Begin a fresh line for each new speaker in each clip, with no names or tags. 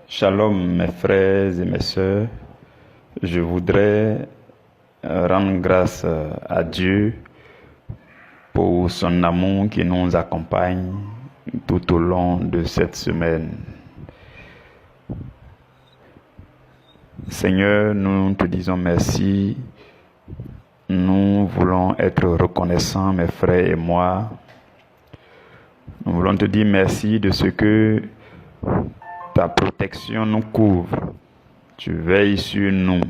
Shalom mes frères et mes sœurs, je voudrais rendre grâce à Dieu pour son amour qui nous accompagne tout au long de cette semaine. Seigneur, nous te disons merci, nous voulons être reconnaissants mes frères et moi, nous voulons te dire merci de ce que ta protection nous couvre, tu veilles sur nous,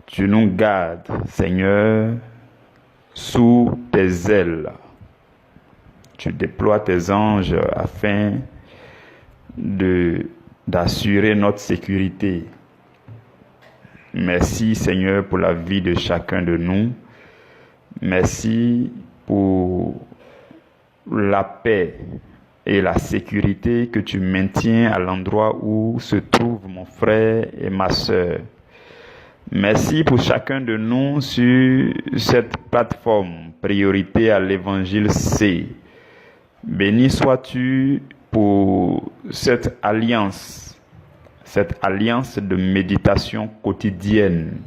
tu nous gardes, Seigneur, sous tes ailes. Tu déploies tes anges afin d'assurer notre sécurité. Merci, Seigneur, pour la vie de chacun de nous. Merci pour la paix et la sécurité que tu maintiens à l'endroit où se trouve mon frère et ma sœur. Merci pour chacun de nous sur cette plateforme Priorité à l'Évangile C. Béni sois-tu pour cette alliance de méditation quotidienne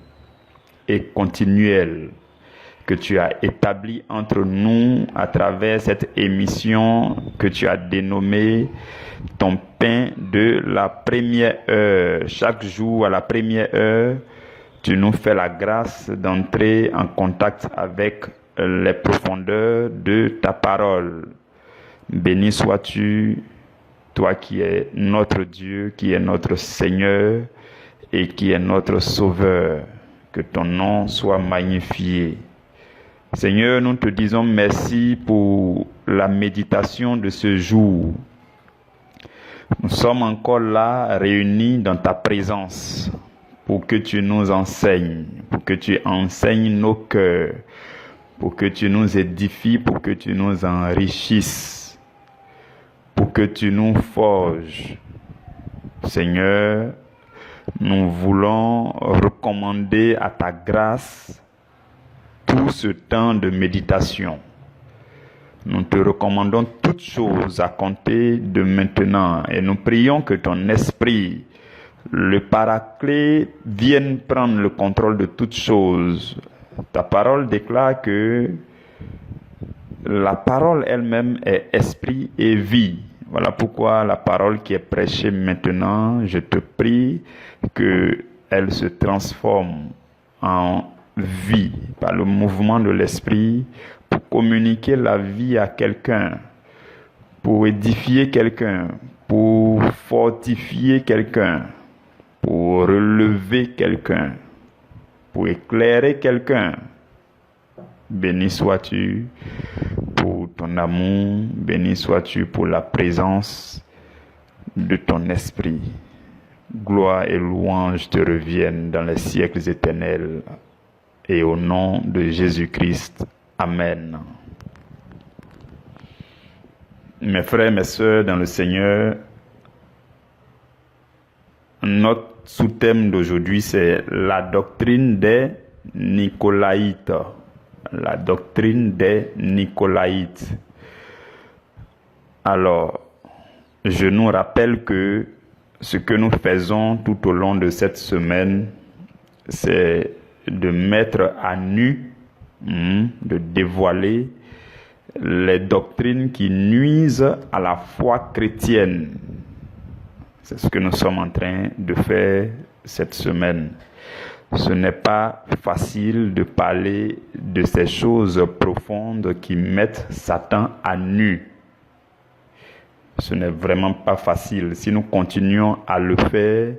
et continuelle que tu as établie entre nous à travers cette émission que tu as dénommée ton pain de la première heure. Chaque jour à la première heure, tu nous fais la grâce d'entrer en contact avec les profondeurs de ta parole. Béni sois-tu, toi qui es notre Dieu, qui est notre Seigneur et qui est notre Sauveur. Que ton nom soit magnifié. Seigneur, nous te disons merci pour la méditation de ce jour. Nous sommes encore là, réunis dans ta présence, pour que tu nous enseignes, pour que tu enseignes nos cœurs, pour que tu nous édifies, pour que tu nous enrichisses, pour que tu nous forges. Seigneur, nous voulons recommander à ta grâce tout ce temps de méditation. Nous te recommandons toutes choses à compter de maintenant et nous prions que ton esprit, le Paraclet, vienne prendre le contrôle de toutes choses. Ta parole déclare que la parole elle-même est esprit et vie. Voilà pourquoi la parole qui est prêchée maintenant, je te prie qu'elle se transforme en vie par le mouvement de l'esprit pour communiquer la vie à quelqu'un, pour édifier quelqu'un, pour fortifier quelqu'un, pour relever quelqu'un, pour éclairer quelqu'un. Béni sois-tu pour ton amour, béni sois-tu pour la présence de ton esprit. Gloire et louange te reviennent dans les siècles éternels. Et au nom de Jésus-Christ. Amen. Mes frères, mes sœurs dans le Seigneur, notre sous-thème d'aujourd'hui, c'est la doctrine des Nicolaïtes. La doctrine des Nicolaïtes. Alors, je nous rappelle que ce que nous faisons tout au long de cette semaine, c'est de mettre à nu, de dévoiler les doctrines qui nuisent à la foi chrétienne. C'est ce que nous sommes en train de faire cette semaine. Ce n'est pas facile de parler de ces choses profondes qui mettent Satan à nu. Ce n'est vraiment pas facile. Si nous continuons à le faire,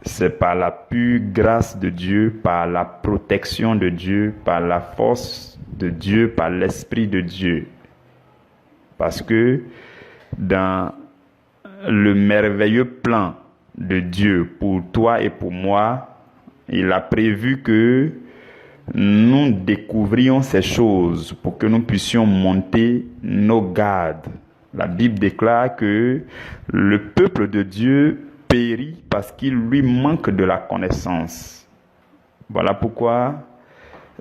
c'est par la pure grâce de Dieu, par la protection de Dieu, par la force de Dieu, par l'Esprit de Dieu. Parce que dans le merveilleux plan de Dieu pour toi et pour moi, il a prévu que nous découvrions ces choses pour que nous puissions monter nos gardes. La Bible déclare que le peuple de Dieu périt parce qu'il lui manque de la connaissance. Voilà pourquoi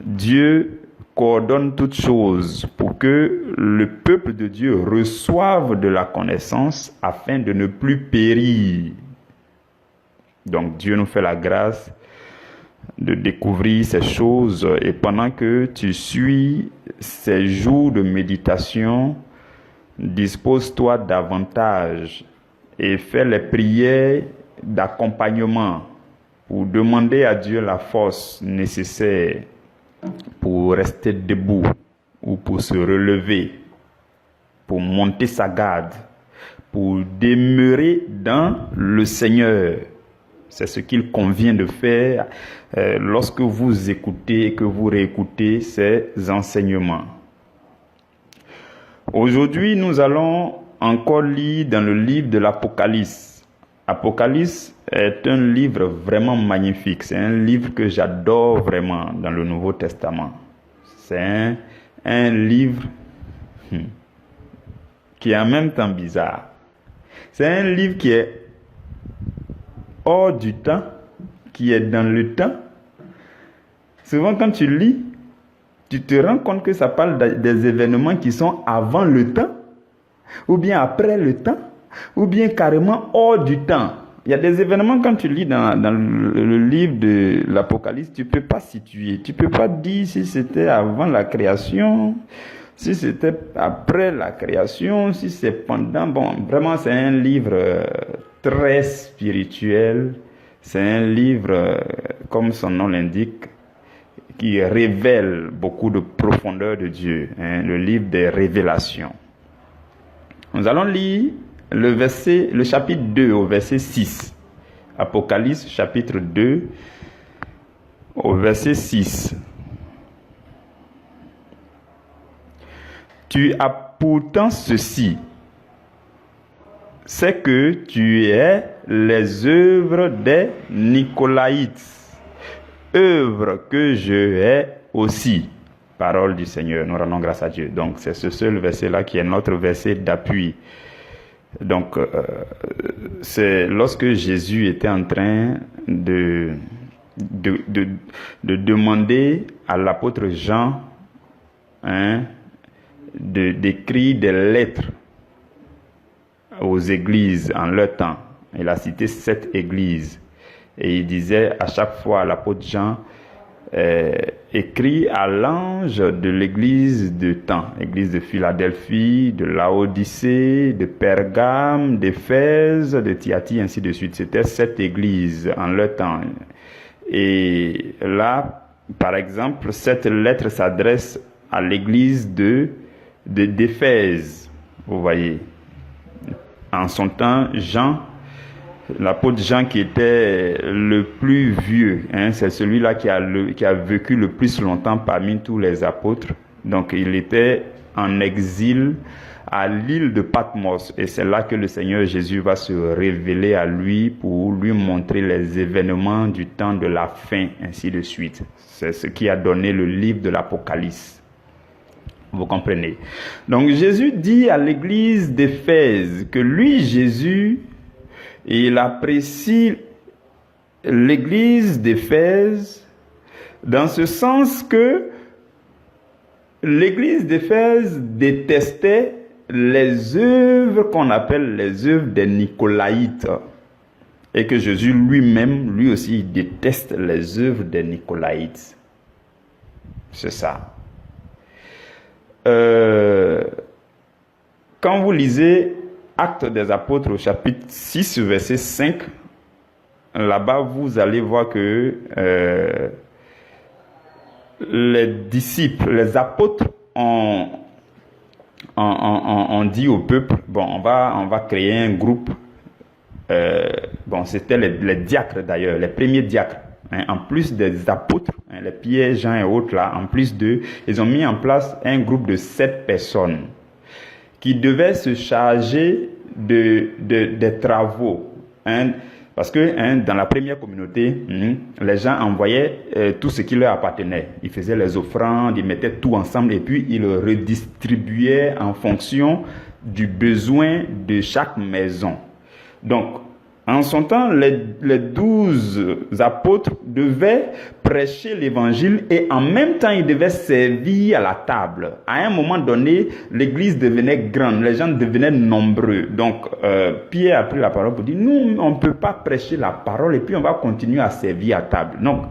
Dieu coordonne toutes choses pour que le peuple de Dieu reçoive de la connaissance afin de ne plus périr. Donc Dieu nous fait la grâce de découvrir ces choses, et pendant que tu suis ces jours de méditation, dispose-toi davantage et fais les prières d'accompagnement pour demander à Dieu la force nécessaire pour rester debout ou pour se relever, pour monter sa garde, pour demeurer dans le Seigneur. C'est ce qu'il convient de faire lorsque vous écoutez et que vous réécoutez ces enseignements. Aujourd'hui, nous allons encore lire dans le livre de l'Apocalypse. Apocalypse est un livre vraiment magnifique. C'est un livre que j'adore vraiment dans le Nouveau Testament. C'est un livre qui est en même temps bizarre. C'est un livre qui est hors du temps, qui est dans le temps. Souvent, quand tu lis, tu te rends compte que ça parle des événements qui sont avant le temps, ou bien après le temps, ou bien carrément hors du temps. Il y a des événements, quand tu lis dans le livre de l'Apocalypse, tu ne peux pas situer. Tu ne peux pas dire si c'était avant la création, si c'était après la création, si c'est pendant. Bon, vraiment, c'est un livre très spirituel. C'est un livre, comme son nom l'indique, qui révèle beaucoup de profondeur de Dieu. Le livre des révélations. Nous allons lire le chapitre 2 au verset 6. Apocalypse chapitre 2 au verset 6. Tu as pourtant ceci, c'est que tu es les œuvres des Nicolaïtes, œuvres que je hais aussi. Parole du Seigneur, nous rendons grâce à Dieu. Donc c'est ce seul verset-là qui est notre verset d'appui. Donc c'est lorsque Jésus était en train de demander à l'apôtre Jean d'écrire des lettres aux églises en leur temps. Il a cité 7 églises. Et il disait à chaque fois à l'apôtre Jean, écrit à l'ange de l'église de temps, l'église de Philadelphie, de Laodicée, de Pergame, d'Éphèse, de Thyatire, ainsi de suite. C'était 7 églises en leur temps. Et là, par exemple, cette lettre s'adresse à l'église d'Éphèse. Vous voyez. En son temps, l'apôtre Jean qui était le plus vieux, c'est celui-là qui a vécu le plus longtemps parmi tous les apôtres. Donc il était en exil à l'île de Patmos, et c'est là que le Seigneur Jésus va se révéler à lui pour lui montrer les événements du temps de la fin, ainsi de suite. C'est ce qui a donné le livre de l'Apocalypse. Vous comprenez? Donc Jésus dit à l'église d'Éphèse que lui, Jésus, il apprécie l'église d'Éphèse dans ce sens que l'église d'Éphèse détestait les œuvres qu'on appelle les œuvres des Nicolaïtes, et que Jésus lui-même, lui aussi, déteste les œuvres des Nicolaïtes. C'est ça. Quand vous lisez Actes des Apôtres au chapitre 6, verset 5, là-bas vous allez voir que les disciples, les apôtres ont dit au peuple, bon, on va créer un groupe, c'était les diacres d'ailleurs, les premiers diacres. En plus des apôtres, les Pierre, Jean et autres là, en plus d'eux, ils ont mis en place un groupe de 7 personnes qui devaient se charger des travaux. Parce que dans la première communauté, les gens envoyaient tout ce qui leur appartenait. Ils faisaient les offrandes, ils mettaient tout ensemble et puis ils le redistribuaient en fonction du besoin de chaque maison. Donc, En son temps, les 12 apôtres devaient prêcher l'évangile et en même temps, ils devaient servir à la table. À un moment donné, l'église devenait grande, les gens devenaient nombreux. Donc, Pierre a pris la parole pour dire, nous, on ne peut pas prêcher la parole et puis on va continuer à servir à table. Donc,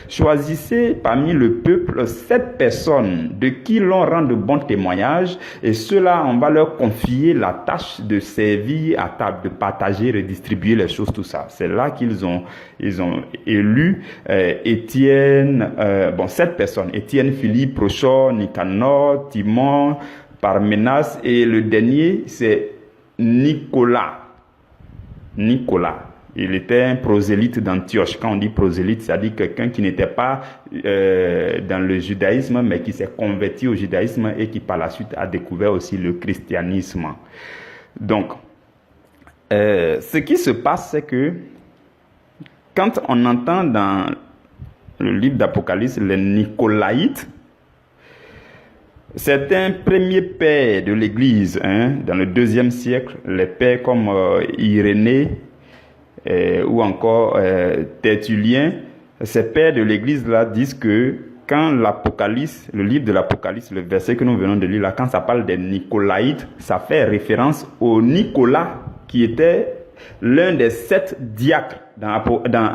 choisissez parmi le peuple 7 personnes de qui l'on rend de bons témoignages et ceux-là, on va leur confier la tâche de servir à table, de partager, redistribuer les choses, tout ça. C'est là qu'ils ont élu Étienne, 7 personnes. Étienne, Philippe, Prochor, Nicanor, Timon, Parménas et le dernier, c'est Nicolas. Il était un prosélyte d'Antioche. Quand on dit prosélyte, c'est-à-dire quelqu'un qui n'était pas dans le judaïsme, mais qui s'est converti au judaïsme et qui par la suite a découvert aussi le christianisme. Donc, ce qui se passe, c'est que quand on entend dans le livre d'Apocalypse les Nicolaïtes, c'est un premier père de l'Église, dans le 2e siècle, les pères comme Irénée ou encore Tertullien. Ces pères de l'Église-là disent que quand l'Apocalypse, le livre de l'Apocalypse, le verset que nous venons de lire là, quand ça parle des Nicolaïtes, ça fait référence au Nicolas qui était l'un des 7 diacres dans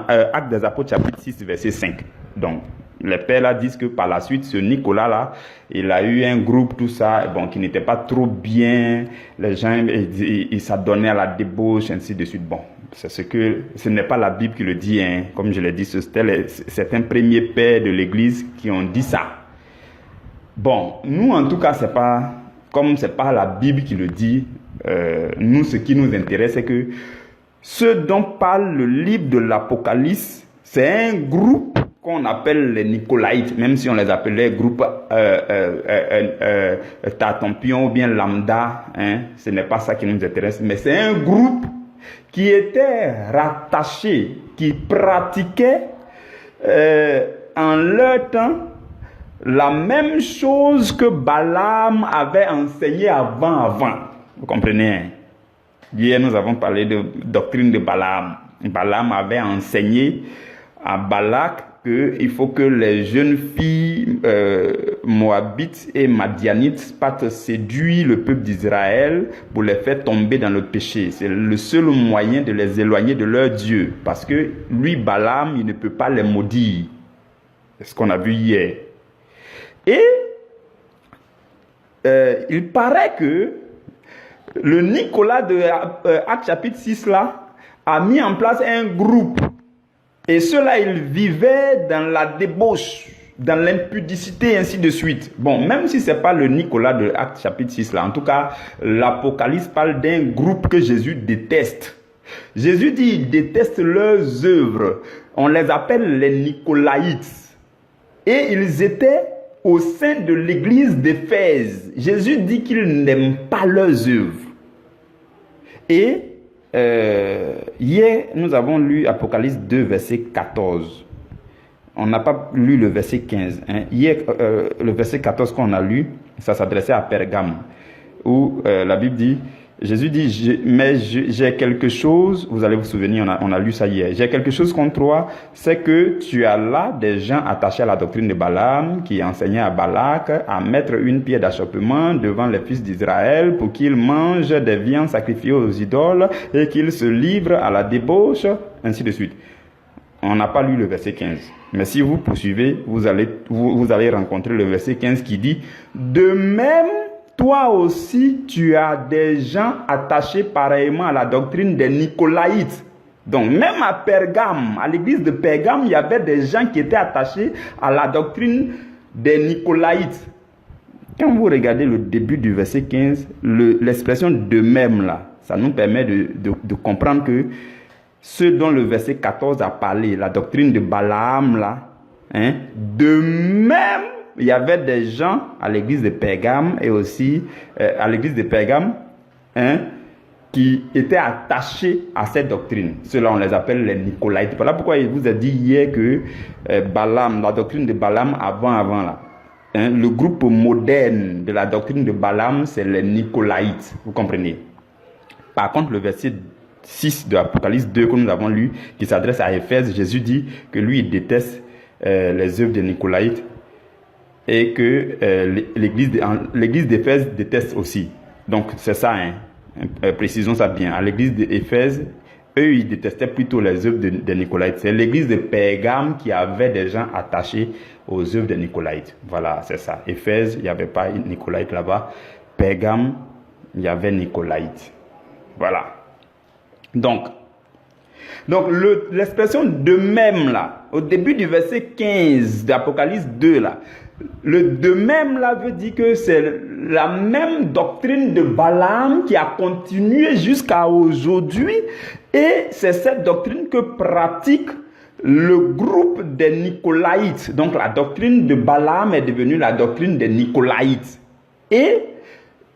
Actes des Apôtres chapitre 6 verset 5. Donc, les pères là disent que par la suite, ce Nicolas là, il a eu un groupe, tout ça, qui n'était pas trop bien, les gens, ils s'adonnaient à la débauche, ainsi de suite. Bon, ce n'est pas la Bible qui le dit, comme je l'ai dit, c'est un premier père de l'Église qui ont dit ça. Bon, nous en tout cas, comme c'est pas la Bible qui le dit, nous, ce qui nous intéresse, c'est que ce dont parle le livre de l'Apocalypse, c'est un groupe qu'on appelle les Nicolaïtes, même si on les appelait groupe Tartampion ou bien Lambda, ce n'est pas ça qui nous intéresse, mais c'est un groupe qui était rattaché, qui pratiquait en leur temps la même chose que Balaam avait enseigné avant. Vous comprenez? Hier, nous avons parlé de doctrine de Balaam. Balaam avait enseigné à Balak qu'il faut que les jeunes filles moabites et madianites partent séduire le peuple d'Israël pour les faire tomber dans le péché. C'est le seul moyen de les éloigner de leur Dieu. Parce que lui, Balaam, il ne peut pas les maudire. C'est ce qu'on a vu hier. Et il paraît que le Nicolas de Actes chapitre 6 là a mis en place un groupe. Et ceux-là, ils vivaient dans la débauche, dans l'impudicité, ainsi de suite. Bon, même si ce n'est pas le Nicolas de Actes chapitre 6 là, en tout cas, l'Apocalypse parle d'un groupe que Jésus déteste. Jésus dit il déteste leurs œuvres. On les appelle les Nicolaïtes. Et ils étaient au sein de l'église d'Éphèse. Jésus dit qu'il n'aime pas leurs œuvres. Et hier, nous avons lu Apocalypse 2, verset 14. On n'a pas lu le verset 15. Hier, le verset 14 qu'on a lu, ça s'adressait à Pergame, où la Bible dit, Jésus dit, j'ai quelque chose, vous allez vous souvenir, on a lu ça hier, j'ai quelque chose contre toi, c'est que tu as là des gens attachés à la doctrine de Balaam, qui enseignaient à Balak à mettre une pierre d'achoppement devant les fils d'Israël pour qu'ils mangent des viandes sacrifiées aux idoles et qu'ils se livrent à la débauche, ainsi de suite. On n'a pas lu le verset 15. Mais si vous poursuivez, vous allez rencontrer le verset 15 qui dit, de même, toi aussi, tu as des gens attachés pareillement à la doctrine des Nicolaïtes. Donc, même à Pergame, à l'église de Pergame, il y avait des gens qui étaient attachés à la doctrine des Nicolaïtes. Quand vous regardez le début du verset 15, l'expression de même là, ça nous permet de comprendre que ce dont le verset 14 a parlé, la doctrine de Balaam là, de même, il y avait des gens à l'église de Pergame et aussi à l'église de Pergame qui étaient attachés à cette doctrine. Ceux-là, on les appelle les Nicolaïtes. Voilà pourquoi il vous a dit hier que Balaam, la doctrine de Balaam avant là, le groupe moderne de la doctrine de Balaam, c'est les Nicolaïtes. Vous comprenez? Par contre, le verset 6 de Apocalypse 2 que nous avons lu, qui s'adresse à Éphèse, Jésus dit que lui, il déteste les œuvres des Nicolaïtes et que l'église d'Éphèse déteste aussi. Donc, c'est ça, hein. Précisons ça bien. À l'église d'Éphèse, eux, ils détestaient plutôt les œuvres des Nicolaïtes. C'est l'église de Pergame qui avait des gens attachés aux œuvres des Nicolaïtes. Voilà, c'est ça. Éphèse, il n'y avait pas Nicolaïte là-bas. Pergame, il y avait Nicolaïte. Voilà. Donc l'expression de même là, au début du verset 15 d'Apocalypse 2 là, le de même là veut dire que c'est la même doctrine de Balaam qui a continué jusqu'à aujourd'hui, et c'est cette doctrine que pratique le groupe des Nicolaïtes. Donc la doctrine de Balaam est devenue la doctrine des Nicolaïtes. Et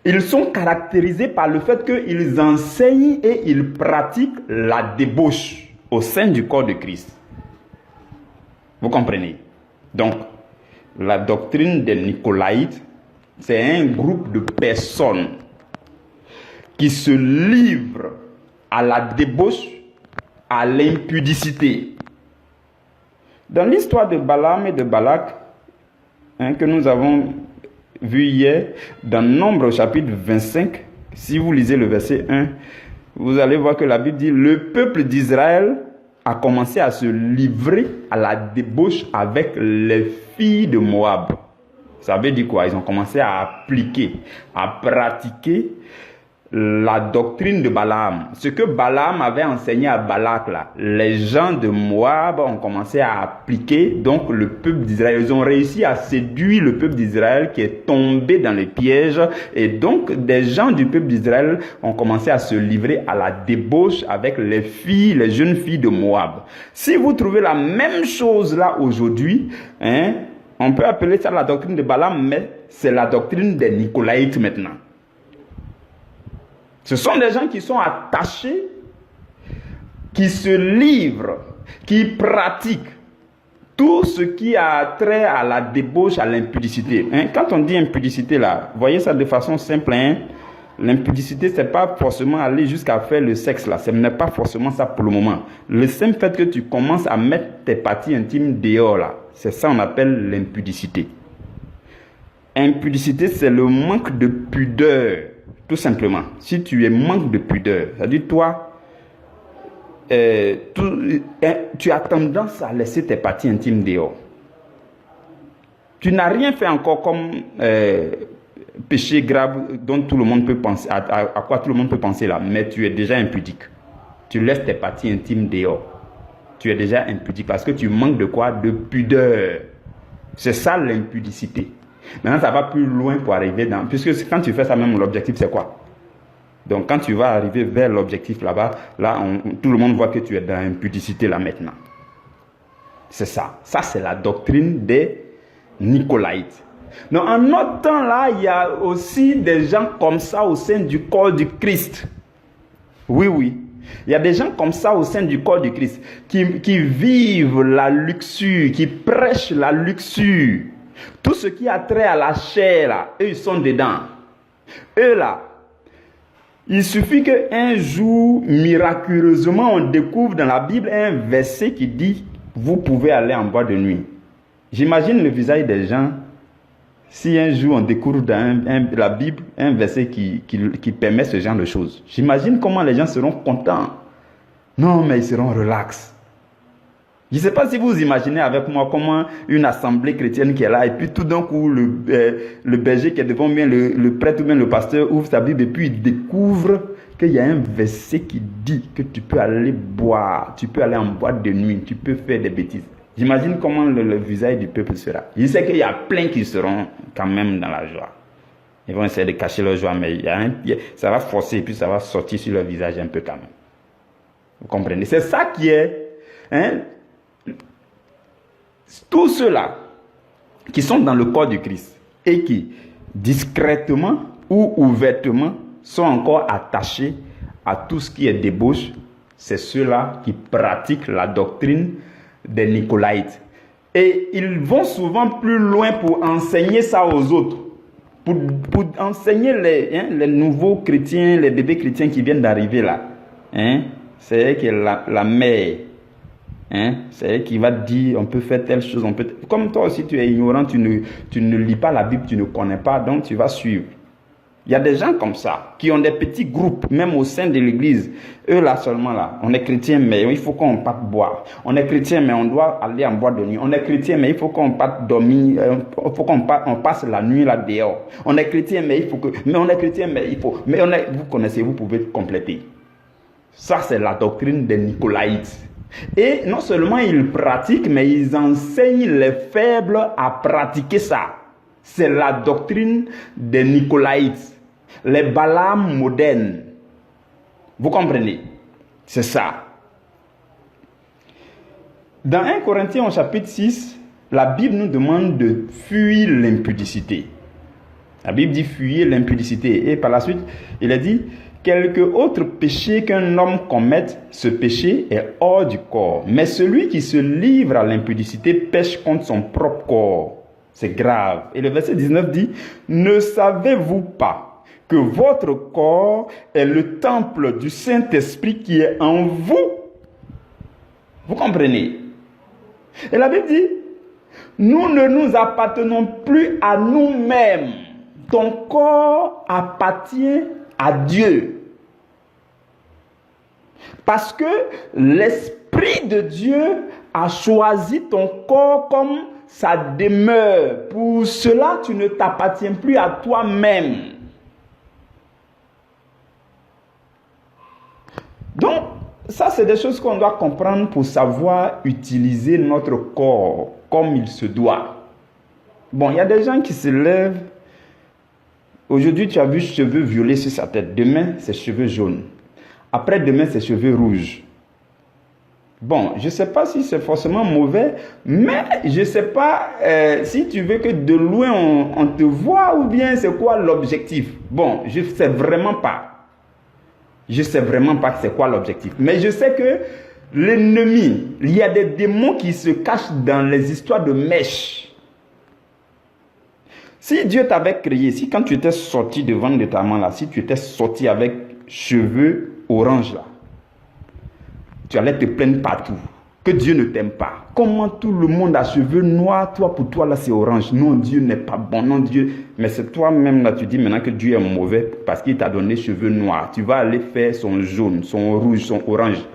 ils sont caractérisés par le fait qu'ils enseignent et ils pratiquent la débauche au sein du corps de Christ. Vous comprenez? Donc, la doctrine des Nicolaïtes, c'est un groupe de personnes qui se livrent à la débauche, à l'impudicité. Dans l'histoire de Balaam et de Balak, que nous avons vu hier, dans Nombre chapitre 25, si vous lisez le verset 1, vous allez voir que la Bible dit: le peuple d'Israël a commencé à se livrer à la débauche avec les filles de Moab. Ça veut dire quoi? Ils ont commencé à appliquer, à pratiquer la doctrine de Balaam. Ce que Balaam avait enseigné à Balak, là, les gens de Moab ont commencé à appliquer, donc le peuple d'Israël. Ils ont réussi à séduire le peuple d'Israël qui est tombé dans les pièges, et donc des gens du peuple d'Israël ont commencé à se livrer à la débauche avec les filles, les jeunes filles de Moab. Si vous trouvez la même chose là aujourd'hui, on peut appeler ça la doctrine de Balaam, mais c'est la doctrine des Nicolaïtes maintenant. Ce sont des gens qui sont attachés, qui se livrent, qui pratiquent tout ce qui a trait à la débauche, à l'impudicité. Quand on dit impudicité là, voyez ça de façon simple. L'impudicité, c'est pas forcément aller jusqu'à faire le sexe là. Ce n'est pas forcément ça pour le moment. Le simple fait que tu commences à mettre tes parties intimes dehors là, c'est ça qu'on appelle l'impudicité. Impudicité, c'est le manque de pudeur. Tout simplement, si tu es manque de pudeur, c'est-à-dire toi, tu as tendance à laisser tes parties intimes dehors. Tu n'as rien fait encore comme péché grave dont tout le monde peut penser, à quoi tout le monde peut penser là, mais tu es déjà impudique. Tu laisses tes parties intimes dehors. Tu es déjà impudique parce que tu manques de quoi? De pudeur. C'est ça l'impudicité. Maintenant, ça va plus loin pour arriver dans... Puisque quand tu fais ça même, l'objectif, c'est quoi? Donc, quand tu vas arriver vers l'objectif là-bas, là, tout le monde voit que tu es dans l'impudicité là maintenant. C'est ça. Ça, c'est la doctrine des Nicolaïtes. Donc, en notre temps là, il y a aussi des gens comme ça au sein du corps du Christ. Oui, oui. Il y a des gens comme ça au sein du corps du Christ qui vivent la luxure, qui prêchent la luxure. Tout ce qui a trait à la chair, là, eux, ils sont dedans. Eux, là, il suffit qu'un jour, miraculeusement, on découvre dans la Bible un verset qui dit « Vous pouvez aller en boîte de nuit ». J'imagine le visage des gens si un jour on découvre dans la Bible un verset qui permet ce genre de choses. J'imagine comment les gens seront contents. Non, mais ils seront relax. Je ne sais pas si vous imaginez avec moi comment une assemblée chrétienne qui est là, et puis tout d'un coup, le berger qui est devant bien, le prêtre ou bien le pasteur ouvre sa Bible et puis il découvre qu'il y a un verset qui dit que tu peux aller boire, tu peux aller en boîte de nuit, tu peux faire des bêtises. J'imagine comment le visage du peuple sera. Je sais qu'il y a plein qui seront quand même dans la joie. Ils vont essayer de cacher leur joie, mais ça va forcer et puis ça va sortir sur leur visage un peu quand même. Vous comprenez? C'est ça qui est... tous ceux-là qui sont dans le corps du Christ et qui, discrètement ou ouvertement, sont encore attachés à tout ce qui est débauche, c'est ceux-là qui pratiquent la doctrine des Nicolaïtes. Et ils vont souvent plus loin pour enseigner ça aux autres, pour enseigner les nouveaux chrétiens, les bébés chrétiens qui viennent d'arriver là. C'est elle qui est la mère. Hein? C'est elle qui va te dire on peut faire telle chose, on peut. Comme toi aussi tu es ignorant, tu ne lis pas la Bible, tu ne connais pas, donc tu vas suivre. Il y a des gens comme ça, qui ont des petits groupes, même au sein de l'église. Eux là seulement là, on est chrétien, mais il faut qu'on parte boire. On est chrétien, mais on doit aller en boîte de nuit. On est chrétien, mais il faut qu'on parte dormir, il faut qu'on passe la nuit là dehors. On est chrétien, mais il faut que, mais on est chrétien, mais il faut, mais on est, vous connaissez, vous pouvez compléter. Ça c'est la doctrine des Nicolaïtes. Et non seulement ils pratiquent, mais ils enseignent les faibles à pratiquer ça. C'est la doctrine des Nicolaïtes. Les Balaam modernes. Vous comprenez? C'est ça. Dans 1 Corinthiens au chapitre 6, la Bible nous demande de fuir l'impudicité. La Bible dit fuir l'impudicité. Et par la suite, il a dit, quelque autre péché qu'un homme commette, ce péché est hors du corps. Mais celui qui se livre à l'impudicité pêche contre son propre corps. C'est grave. Et le verset 19 dit, ne savez-vous pas que votre corps est le temple du Saint-Esprit qui est en vous? Vous comprenez? Et la Bible dit, nous ne nous appartenons plus à nous-mêmes. Ton corps appartient à Dieu. Parce que l'Esprit de Dieu a choisi ton corps comme sa demeure. Pour cela, tu ne t'appartiens plus à toi-même. Donc, ça, c'est des choses qu'on doit comprendre pour savoir utiliser notre corps comme il se doit. Bon, il y a des gens qui se lèvent. Aujourd'hui, tu as vu cheveux violets sur sa tête. Demain, c'est cheveux jaunes. Après-demain, c'est cheveux rouges. Bon, je ne sais pas si c'est forcément mauvais, mais je ne sais pas si tu veux que de loin on te voit ou bien c'est quoi l'objectif. Bon, je ne sais vraiment pas. Je ne sais vraiment pas c'est quoi l'objectif. Mais je sais que l'ennemi, il y a des démons qui se cachent dans les histoires de mèches. Si Dieu t'avait créé, si quand tu étais sorti devant de ta main là, si tu étais sorti avec cheveux orange là, tu allais te plaindre partout. Que Dieu ne t'aime pas. Comment tout le monde a cheveux noirs, toi pour toi là c'est orange. Non, Dieu n'est pas bon. Non, Dieu. Mais c'est toi-même là, tu dis maintenant que Dieu est mauvais parce qu'il t'a donné cheveux noirs. Tu vas aller faire son jaune, son rouge, son orange.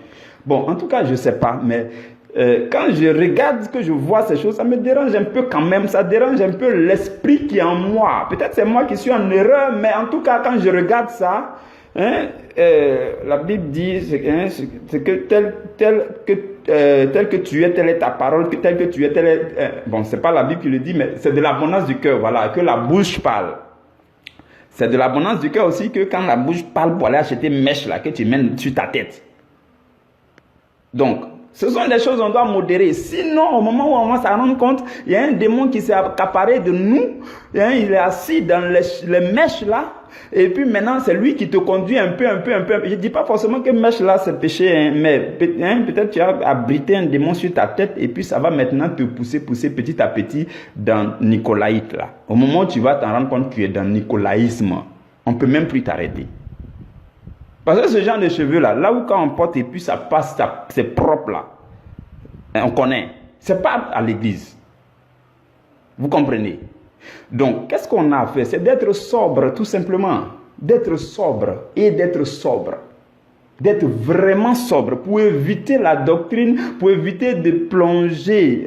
Bon, en tout cas, je ne sais pas, mais quand je regarde, que je vois ces choses, ça me dérange un peu quand même. Ça dérange un peu l'esprit qui est en moi. Peut-être c'est moi qui suis en erreur, mais en tout cas, quand je regarde ça, la Bible dit c'est que tel que tu es, telle est ta parole, que tel que tu es, tel est... bon, c'est pas la Bible qui le dit, mais c'est de l'abondance du cœur, voilà, que la bouche parle. C'est de l'abondance du cœur aussi que quand la bouche parle pour aller acheter mèche là, que tu mènes sur ta tête. Donc, ce sont des choses qu'on doit modérer. Sinon, au moment où on va s'en rendre compte, il y a un démon qui s'est accaparé de nous. Il est assis dans les mèches là. Et puis maintenant, c'est lui qui te conduit un peu. Je ne dis pas forcément que mèche là, c'est péché. Hein, mais peut-être tu as abrité un démon sur ta tête. Et puis ça va maintenant te pousser petit à petit dans Nicolaïte là. Au moment où tu vas t'en rendre compte que tu es dans Nicolaïsme, on ne peut même plus t'arrêter. Parce que ce genre de cheveux là où quand on porte et puis ça passe, c'est propre là, on connaît. C'est pas à l'église. Vous comprenez? Donc, qu'est-ce qu'on a à faire? C'est d'être sobre, tout simplement. D'être sobre et d'être sobre. D'être vraiment sobre pour éviter la doctrine, pour éviter de plonger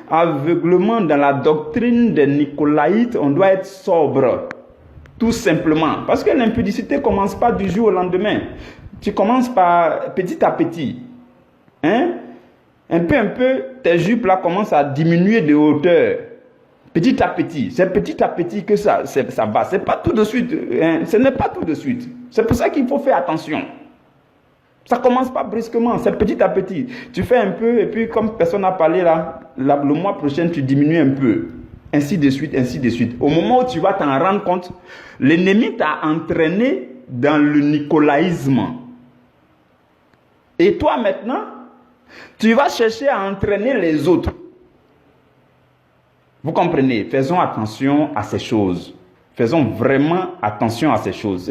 aveuglement dans la doctrine des Nicolaïtes. On doit être sobre. Tout simplement. Parce que l'impudicité ne commence pas du jour au lendemain. Tu commences par petit à petit. Un peu, tes jupes là commencent à diminuer de hauteur. Petit à petit. C'est petit à petit que ça va. C'est pas tout de suite. Ce n'est pas tout de suite. C'est pour ça qu'il faut faire attention. Ça ne commence pas brusquement. C'est petit à petit. Tu fais un peu et puis comme personne n'a parlé là, le mois prochain, tu diminues un peu. Ainsi de suite, ainsi de suite. Au moment où tu vas t'en rendre compte, l'ennemi t'a entraîné dans le nicolaïsme. Et toi maintenant, tu vas chercher à entraîner les autres. Vous comprenez? Faisons attention à ces choses. Faisons vraiment attention à ces choses.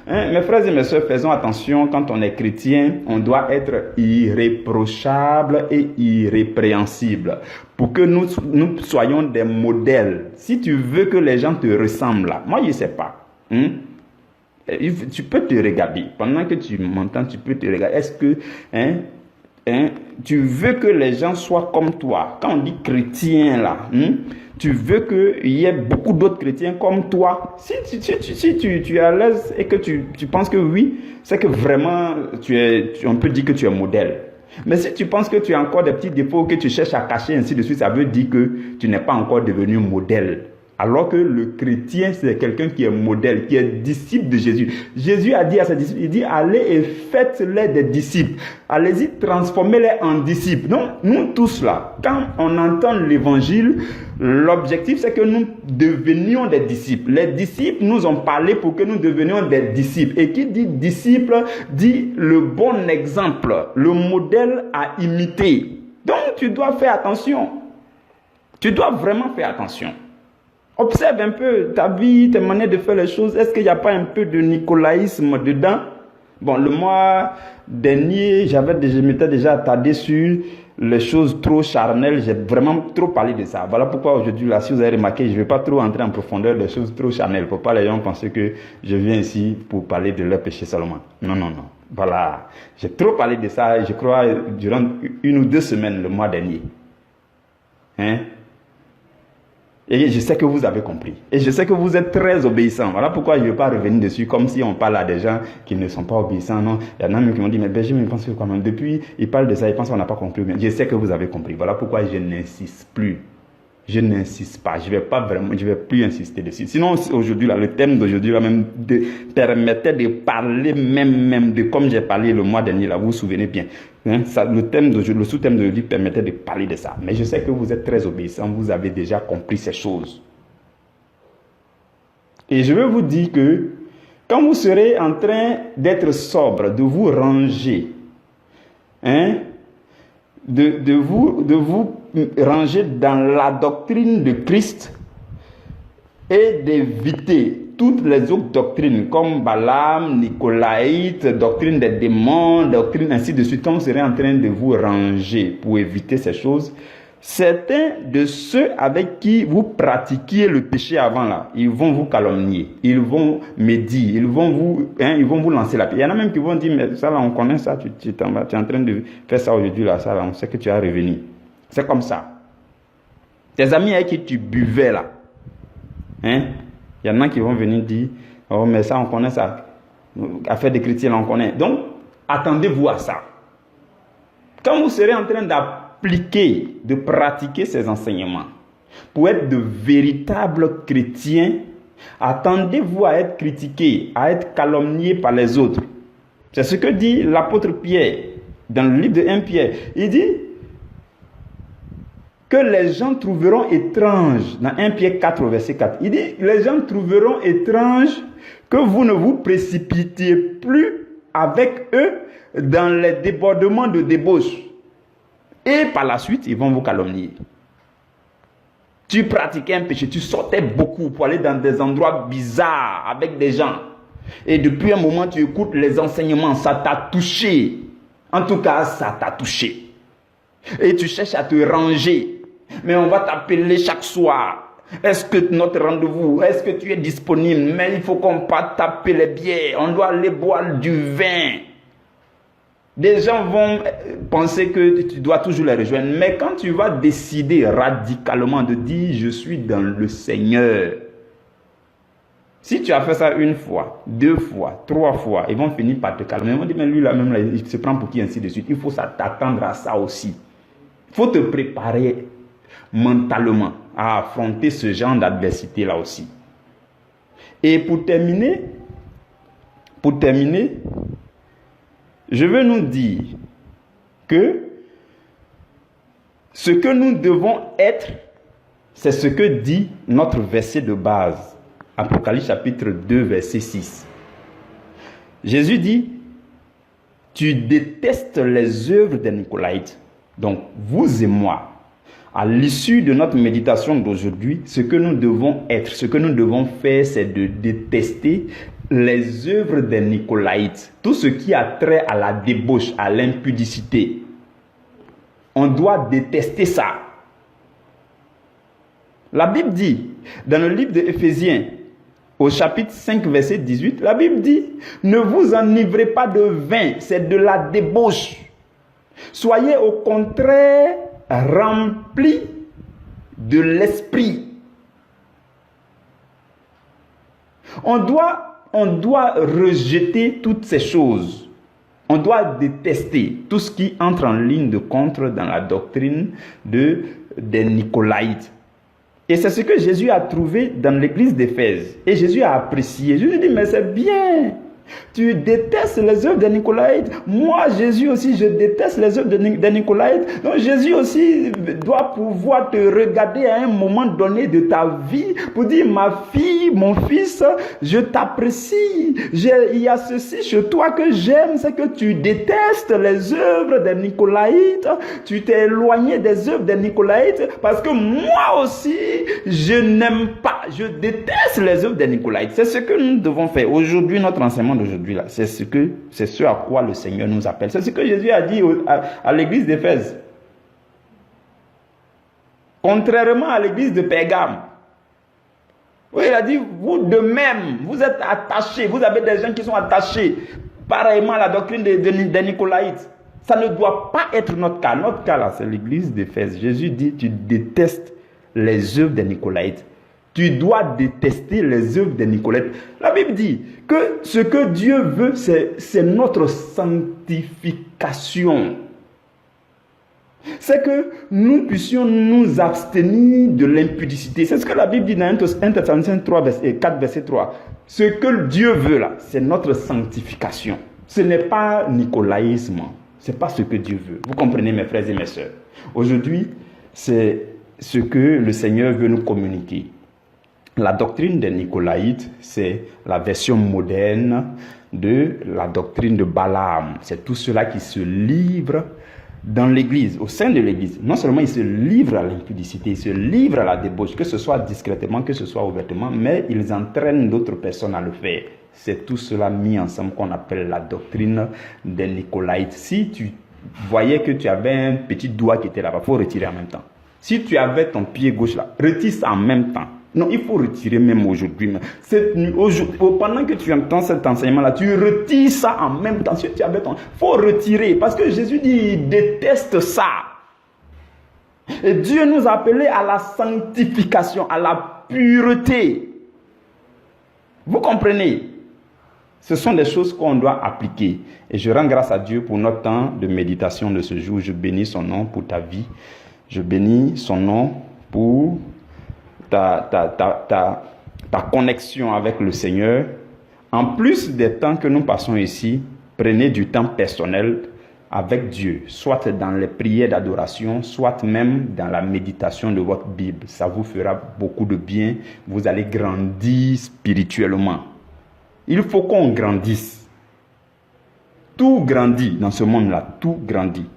Mes frères et mes sœurs, faisons attention, quand on est chrétien, on doit être irréprochable et irrépréhensible pour que nous soyons des modèles. Si tu veux que les gens te ressemblent, là, moi je ne sais pas. Tu peux te regarder. Pendant que tu m'entends, tu peux te regarder. Est-ce que tu veux que les gens soient comme toi? Quand on dit chrétien là, tu veux qu'il y ait beaucoup d'autres chrétiens comme toi. Si tu es à l'aise et que tu penses que oui, c'est que vraiment on peut dire que tu es modèle. Mais si tu penses que tu as encore des petits défauts que tu cherches à cacher, ainsi de suite, ça veut dire que tu n'es pas encore devenu modèle. Alors que le chrétien, c'est quelqu'un qui est modèle, qui est disciple de Jésus. Jésus a dit à ses disciples, il dit, allez et faites-les des disciples. Allez-y, transformez-les en disciples. Donc, nous tous là, quand on entend l'évangile, l'objectif c'est que nous devenions des disciples. Les disciples nous ont parlé pour que nous devenions des disciples. Et qui dit disciple, dit le bon exemple, le modèle à imiter. Donc, tu dois faire attention. Tu dois vraiment faire attention. Observe un peu ta vie, tes manières de faire les choses. Est-ce qu'il n'y a pas un peu de nicolaïsme dedans? Bon, le mois dernier, je m'étais déjà attardé sur les choses trop charnelles. J'ai vraiment trop parlé de ça. Voilà pourquoi aujourd'hui, là, si vous avez remarqué, je ne vais pas trop entrer en profondeur des choses trop charnelles. Pour pas les gens penser que je viens ici pour parler de leur péché seulement. Non. Voilà. J'ai trop parlé de ça, je crois, durant 1 ou 2 semaines le mois dernier. Et je sais que vous avez compris. Et je sais que vous êtes très obéissants. Voilà pourquoi je ne vais pas revenir dessus comme si on parle à des gens qui ne sont pas obéissants. Non, il y en a même qui m'ont dit, mais Benjamin, je pense que quand même, depuis, il parle de ça, il pense qu'on n'a pas compris. Mais je sais que vous avez compris. Voilà pourquoi je n'insiste plus. Je n'insiste pas. Je vais plus insister dessus. Sinon, aujourd'hui, là, le thème d'aujourd'hui, là, même, permettait de parler même de comme j'ai parlé le mois dernier, là, vous vous souvenez bien. Le sous-thème d'aujourd'hui permettait de parler de ça. Mais je sais que vous êtes très obéissants, vous avez déjà compris ces choses. Et je veux vous dire que, quand vous serez en train d'être sobre, de vous ranger, de vous ranger dans la doctrine de Christ et d'éviter toutes les autres doctrines comme Balaam, Nicolaïte, doctrine des démons, doctrine ainsi de suite. Quand vous serez en train de vous ranger pour éviter ces choses, certains de ceux avec qui vous pratiquiez le péché avant là, ils vont vous calomnier, ils vont médire, ils vont vous lancer la pierre. Il y en a même qui vont dire, mais ça là, on connaît ça, tu es en train de faire ça aujourd'hui là, ça là, on sait que tu as revenu. C'est comme ça. Tes amis avec qui tu buvais là, il y en a qui vont venir dire, oh mais ça on connaît ça, affaire des chrétiens on connaît. Donc, attendez-vous à ça. Quand vous serez en train d'appliquer, de pratiquer ces enseignements, pour être de véritables chrétiens, attendez-vous à être critiqué, à être calomnié par les autres. C'est ce que dit l'apôtre Pierre dans le livre de 1 Pierre. Il dit que les gens trouveront étrange, dans 1 Pierre 4, verset 4, il dit, les gens trouveront étrange que vous ne vous précipitiez plus avec eux dans les débordements de débauche. Et par la suite, ils vont vous calomnier. Tu pratiquais un péché, tu sortais beaucoup pour aller dans des endroits bizarres avec des gens. Et depuis un moment, tu écoutes les enseignements, ça t'a touché. En tout cas, ça t'a touché. Et tu cherches à te ranger. Mais on va t'appeler chaque soir. Est-ce que notre rendez-vous, est-ce que tu es disponible? Mais il faut qu'on pas taper les bières. On doit aller boire du vin. Des gens vont penser que tu dois toujours les rejoindre. Mais quand tu vas décider radicalement de dire je suis dans le Seigneur. Si tu as fait ça 1 fois, 2 fois, 3 fois, ils vont finir par te calmer. Ils vont dire mais lui là même là, il se prend pour qui ainsi de suite. Il faut t'attendre à ça aussi. Il faut te préparer mentalement à affronter ce genre d'adversité là aussi. Et pour terminer, je veux nous dire que ce que nous devons être, c'est ce que dit notre verset de base, Apocalypse chapitre 2, verset 6. Jésus dit, tu détestes les œuvres des Nicolaïtes, donc vous et moi. À l'issue de notre méditation d'aujourd'hui, ce que nous devons être, ce que nous devons faire, c'est de détester les œuvres des Nicolaïtes, tout ce qui a trait à la débauche, à l'impudicité. On doit détester ça. La Bible dit, dans le livre d'Éphésiens, au chapitre 5, verset 18, la Bible dit, ne vous enivrez pas de vin, c'est de la débauche. Soyez au contraire remplis de l'esprit. On doit rejeter toutes ces choses. On doit détester tout ce qui entre en ligne de compte dans la doctrine des Nicolaïtes. Et c'est ce que Jésus a trouvé dans l'église d'Éphèse. Et Jésus a apprécié. Jésus dit, mais c'est bien. Tu détestes les œuvres des Nicolaïtes. Moi, Jésus aussi, je déteste les œuvres des Nicolaïtes. Donc Jésus aussi doit pouvoir te regarder à un moment donné de ta vie pour dire, ma fille, mon fils, je t'apprécie. Il y a ceci chez toi que j'aime, c'est que tu détestes les œuvres des Nicolaïtes. Tu t'es éloigné des œuvres des Nicolaïtes parce que moi aussi, je n'aime pas, je déteste les œuvres des Nicolaïtes. C'est ce que nous devons faire. Aujourd'hui, notre enseignement d'aujourd'hui, là, c'est ce à quoi le Seigneur nous appelle. C'est ce que Jésus a dit à l'église d'Éphèse. Contrairement à l'église de Pergame. Oui, il a dit, vous de même, vous êtes attachés, vous avez des gens qui sont attachés, pareillement à la doctrine des Nicolaïtes. Ça ne doit pas être notre cas. Notre cas, là, c'est l'église d'Éphèse. Jésus dit, tu détestes les œuvres des Nicolaïtes. Tu dois détester les œuvres des Nicolaïtes. La Bible dit que ce que Dieu veut, c'est notre sanctification. C'est que nous puissions nous abstenir de l'impudicité. C'est ce que la Bible dit dans 1 Thessaloniciens 4, verset 3. Ce que Dieu veut là, c'est notre sanctification. Ce n'est pas nicolaïsme. Ce n'est pas ce que Dieu veut. Vous comprenez, mes frères et mes sœurs. Aujourd'hui, c'est ce que le Seigneur veut nous communiquer. La doctrine des Nicolaïtes, c'est la version moderne de la doctrine de Balaam. C'est tout cela qui se livre dans l'église, au sein de l'église. Non seulement ils se livrent à l'impudicité, ils se livrent à la débauche, que ce soit discrètement, que ce soit ouvertement, mais ils entraînent d'autres personnes à le faire. C'est tout cela mis ensemble qu'on appelle la doctrine des Nicolaïtes. Si tu voyais que tu avais un petit doigt qui était là-bas, il faut retirer en même temps. Si tu avais ton pied gauche là, retire ça en même temps. Non, il faut retirer même aujourd'hui. Pendant que tu entends cet enseignement-là, tu retires ça en même temps. Si tu avais ton... Il faut retirer parce que Jésus dit, il déteste ça. Et Dieu nous a appelés à la sanctification, à la pureté. Vous comprenez? Ce sont des choses qu'on doit appliquer. Et je rends grâce à Dieu pour notre temps de méditation de ce jour. Je bénis son nom pour ta vie. Je bénis son nom pour ta connexion avec le Seigneur. En plus des temps que nous passons ici, prenez du temps personnel avec Dieu, soit dans les prières d'adoration, soit même dans la méditation de votre Bible. Ça vous fera beaucoup de bien. Vous allez grandir spirituellement. Il faut qu'on grandisse. Tout grandit dans ce monde-là. Tout grandit.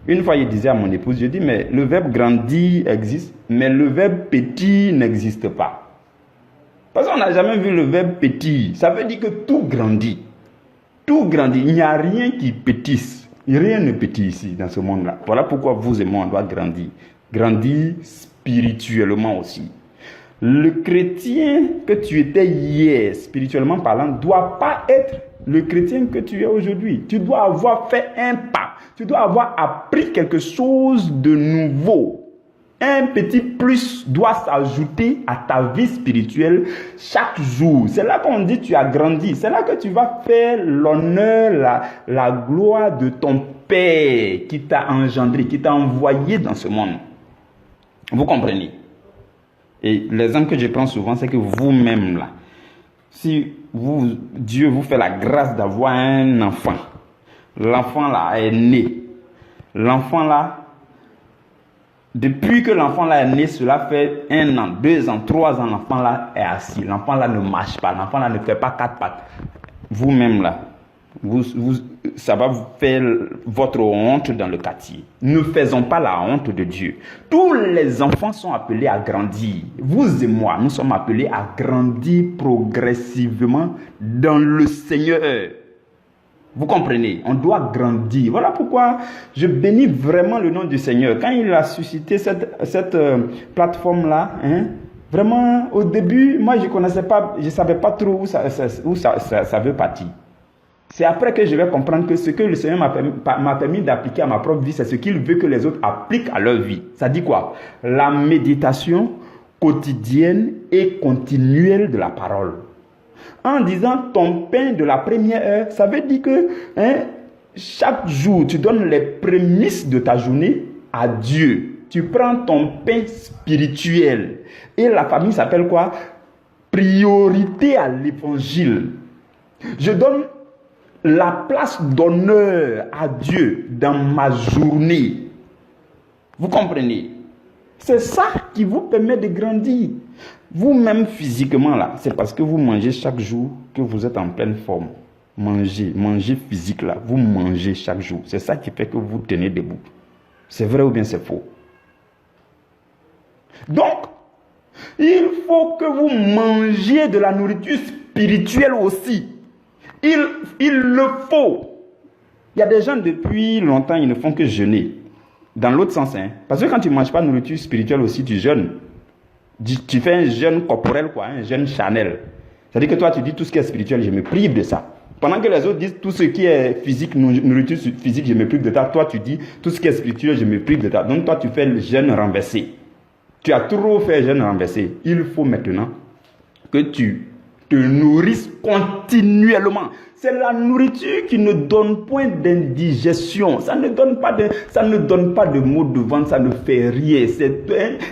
Une fois, il disait à mon épouse, je dis, mais le verbe grandir existe, mais le verbe petit n'existe pas. Parce qu'on n'a jamais vu le verbe petit. Ça veut dire que tout grandit. Tout grandit. Il n'y a rien qui pétisse. Rien ne pétille ici, dans ce monde-là. Voilà pourquoi vous et moi, on doit grandir. Grandir spirituellement aussi. Le chrétien que tu étais hier, spirituellement parlant, ne doit pas être le chrétien que tu es aujourd'hui. Tu dois avoir fait un pas. Tu dois avoir appris quelque chose de nouveau. Un petit plus doit s'ajouter à ta vie spirituelle chaque jour. C'est là qu'on dit tu as grandi. C'est là que tu vas faire l'honneur, la gloire de ton Père qui t'a engendré, qui t'a envoyé dans ce monde. Vous comprenez? Et l'exemple que je prends souvent, c'est que vous-même là, si Dieu vous fait la grâce d'avoir un enfant, l'enfant là est né. L'enfant là, depuis que l'enfant là est né, cela fait 1 an, 2 ans, 3 ans, l'enfant là est assis. L'enfant là ne marche pas, l'enfant là ne fait pas 4 pattes. Vous-même là, Ça va vous faire votre honte dans le quartier. Ne faisons pas la honte de Dieu. Tous les enfants sont appelés à grandir. Vous et moi, nous sommes appelés à grandir progressivement dans le Seigneur. Vous comprenez? On doit grandir. Voilà pourquoi je bénis vraiment le nom du Seigneur. Quand il a suscité cette plateforme-là, vraiment, au début, moi, je ne savais pas trop où ça veut partir. C'est après que je vais comprendre que ce que le Seigneur m'a permis d'appliquer à ma propre vie, c'est ce qu'il veut que les autres appliquent à leur vie. Ça dit quoi? La méditation quotidienne et continuelle de la parole. En disant ton pain de la première heure, ça veut dire que chaque jour, tu donnes les prémices de ta journée à Dieu. Tu prends ton pain spirituel. Et la famille s'appelle quoi? Priorité à l'évangile. Je donne la place d'honneur à Dieu dans ma journée. Vous comprenez? C'est ça qui vous permet de grandir. Vous-même physiquement là, c'est parce que vous mangez chaque jour que vous êtes en pleine forme. Manger physique là, vous mangez chaque jour. C'est ça qui fait que vous tenez debout. C'est vrai ou bien c'est faux? Donc, il faut que vous mangiez de la nourriture spirituelle aussi. Il le faut. Il y a des gens depuis longtemps, ils ne font que jeûner. Dans l'autre sens, parce que quand tu ne manges pas de nourriture spirituelle aussi, tu jeûnes. Tu fais un jeûne corporel, quoi, un jeûne charnel. C'est-à-dire que toi, tu dis tout ce qui est spirituel, je me prive de ça. Pendant que les autres disent tout ce qui est physique, nourriture physique, je me prive de ça. Toi, tu dis tout ce qui est spirituel, je me prive de ça. Donc toi, tu fais le jeûne renversé. Tu as trop fait jeûne renversé. Il faut maintenant que tu te nourrisses continuellement. C'est la nourriture qui ne donne point d'indigestion. Ça ne donne pas de maux de ventre, ça ne fait rien.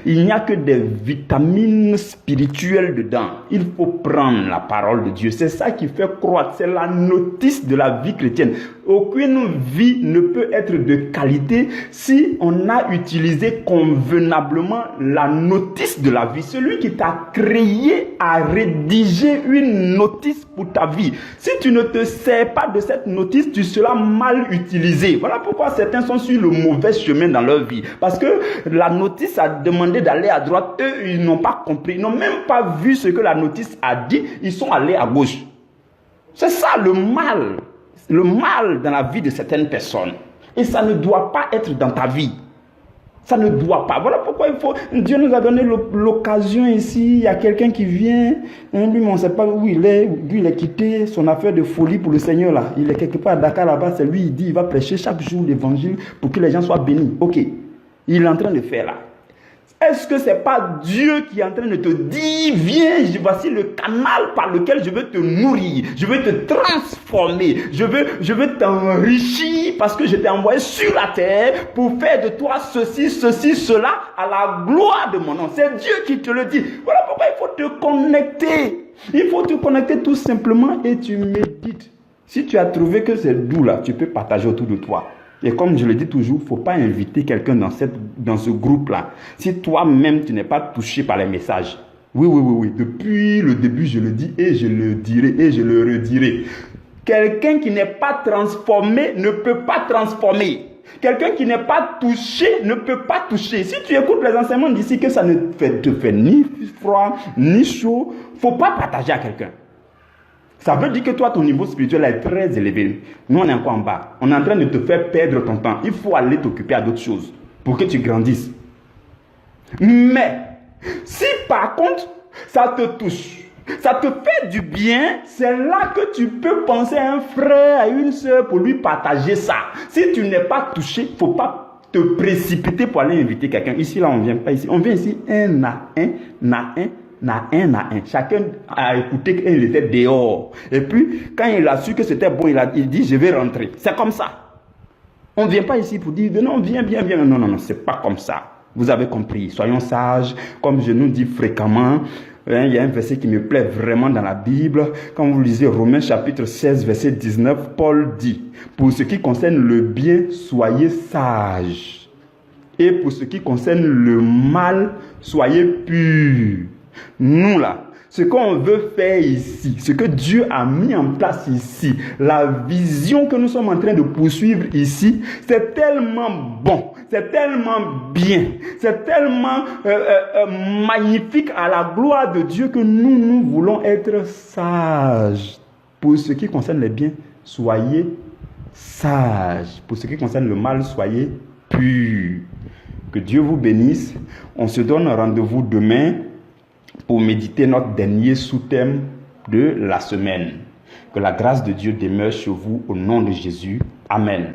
Il n'y a que des vitamines spirituelles dedans. Il faut prendre la parole de Dieu. C'est ça qui fait croître. C'est la notice de la vie chrétienne. Aucune vie ne peut être de qualité si on a utilisé convenablement la notice de la vie. Celui qui t'a créé a rédigé une notice pour ta vie. Si tu ne te sers pas de cette notice, tu seras mal utilisé. Voilà pourquoi certains sont sur le mauvais chemin dans leur vie. Parce que la notice a demandé d'aller à droite. Eux, ils n'ont pas compris. Ils n'ont même pas vu ce que la notice a dit. Ils sont allés à gauche. C'est ça le mal. Le mal dans la vie de certaines personnes. Et ça ne doit pas être dans ta vie. Ça ne doit pas. Voilà pourquoi Dieu nous a donné l'occasion ici. Il y a quelqu'un qui vient. Lui, on ne sait pas où il est. Lui, il a quitté son affaire de folie pour le Seigneur là. Il est quelque part à Dakar là-bas. C'est lui, il dit, il va prêcher chaque jour l'évangile pour que les gens soient bénis. Ok. Il est en train de faire là. Est-ce que ce n'est pas Dieu qui est en train de te dire, viens, voici le canal par lequel je veux te nourrir, je veux te transformer, je veux t'enrichir parce que je t'ai envoyé sur la terre pour faire de toi ceci, cela à la gloire de mon nom. C'est Dieu qui te le dit. Voilà pourquoi il faut te connecter. Il faut te connecter tout simplement et tu médites. Si tu as trouvé que c'est doux là, tu peux partager autour de toi. Et comme je le dis toujours, il ne faut pas inviter quelqu'un dans ce groupe-là. Si toi-même, tu n'es pas touché par les messages. Oui. Depuis le début, je le dis et je le dirai et je le redirai. Quelqu'un qui n'est pas transformé ne peut pas transformer. Quelqu'un qui n'est pas touché ne peut pas toucher. Si tu écoutes les enseignements d'ici que ça ne te fait ni froid, ni chaud, il ne faut pas partager à quelqu'un. Ça veut dire que toi, ton niveau spirituel est très élevé. Nous, on est encore en bas. On est en train de te faire perdre ton temps. Il faut aller t'occuper à d'autres choses pour que tu grandisses. Mais, si par contre, ça te touche, ça te fait du bien, c'est là que tu peux penser à un frère, à une soeur pour lui partager ça. Si tu n'es pas touché, il ne faut pas te précipiter pour aller inviter quelqu'un. Ici, là, on ne vient pas ici. On vient ici un à un. Chacun a écouté qu'il était dehors. Et puis, quand il a su que c'était bon, il dit, je vais rentrer. C'est comme ça. On ne vient pas ici pour dire, non, viens. Non, c'est pas comme ça. Vous avez compris. Soyons sages, comme je nous dis fréquemment. Il y a un verset qui me plaît vraiment dans la Bible. Quand vous lisez Romains chapitre 16, verset 19, Paul dit, pour ce qui concerne le bien, soyez sages. Et pour ce qui concerne le mal, soyez purs. Nous là, ce qu'on veut faire ici, ce que Dieu a mis en place ici, la vision que nous sommes en train de poursuivre ici, c'est tellement bon, c'est tellement bien, c'est tellement magnifique à la gloire de Dieu que nous voulons être sages. Pour ce qui concerne les biens, soyez sages. Pour ce qui concerne le mal, soyez purs. Que Dieu vous bénisse. On se donne rendez-vous demain pour méditer notre dernier sous-thème de la semaine. Que la grâce de Dieu demeure sur vous au nom de Jésus. Amen.